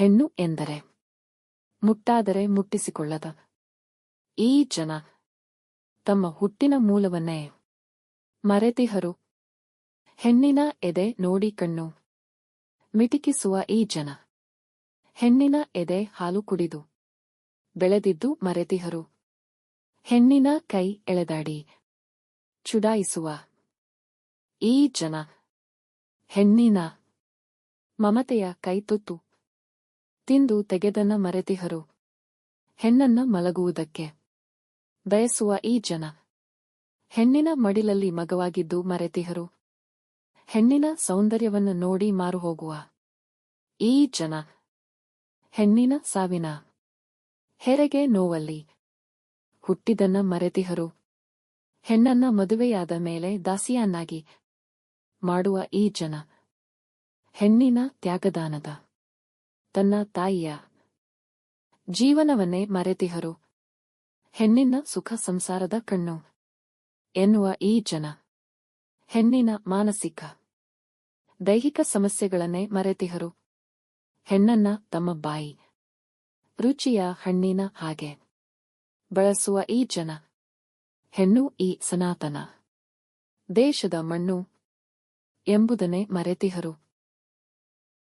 ಹೆಣ್ಣು ಎಂದರೆ ಮುಟ್ಟಾದರೆ ಮುಟ್ಟಿಸಿಕೊಳ್ಳದ ಈ ಜನ ತಮ್ಮ ಹುಟ್ಟಿನ ಮೂಲವನ್ನೇ ಮರೆತಿಹರು. ಹೆಣ್ಣಿನ ಎದೆ ನೋಡಿ ಕಣ್ಣು ಮಿಟಿಕಿಸುವ ಈ ಜನ ಹೆಣ್ಣಿನ ಎದೆ ಹಾಲು ಕುಡಿದು ಬೆಳೆದಿದ್ದು ಮರೆತಿಹರು. ಹೆಣ್ಣಿನ ಕೈ ಎಳೆದಾಡಿ ಚುಡಾಯಿಸುವ ಈ ಜನ ಹೆಣ್ಣಿನ ಮಮತೆಯ ಕೈತುತ್ತು ತಿಂದು ತೆಗೆದನ್ನ ಮರೆತಿಹರು. ಹೆಣ್ಣನ್ನ ಮಲಗುವುದಕ್ಕೆ ಬಯಸುವ ಈ ಜನ ಹೆಣ್ಣಿನ ಮಡಿಲಲ್ಲಿ ಮಗವಾಗಿದ್ದು ಮರೆತಿಹರು. ಹೆಣ್ಣಿನ ಸೌಂದರ್ಯವನ್ನು ನೋಡಿ ಮಾರುಹೋಗುವ ಈ ಜನ ಹೆಣ್ಣಿನ ಸಾವಿನ ಹೆರಿಗೆ ನೋವಲ್ಲಿ ಹುಟ್ಟಿದನ್ನ ಮರೆತಿಹರು. ಹೆಣ್ಣನ್ನ ಮದುವೆಯಾದ ಮೇಲೆ ದಾಸಿಯನ್ನಾಗಿ ಮಾಡುವ ಈ ಜನ ಹೆಣ್ಣಿನ ತ್ಯಾಗದಾನದ ತನ್ನ ತಾಯಿಯ ಜೀವನವನ್ನೇ ಮರೆತಿಹರು. ಹೆಣ್ಣಿನ ಸುಖ ಸಂಸಾರದ ಕಣ್ಣು ಎನ್ನುವ ಈ ಜನ ಹೆಣ್ಣಿನ ಮಾನಸಿಕ ದೈಹಿಕ ಸಮಸ್ಯೆಗಳನ್ನೇ ಮರೆತಿಹರು. ಹೆಣ್ಣನ್ನ ತಮ್ಮ ಬಾಯಿ ರುಚಿಯ ಹಣ್ಣಿನ ಹಾಗೆ ಬಳಸುವ ಈ ಜನ ಹೆಣ್ಣು ಈ ಸನಾತನ ದೇಶದ ಮಣ್ಣು ಎಂಬುದನ್ನೇ ಮರೆತಿಹರು.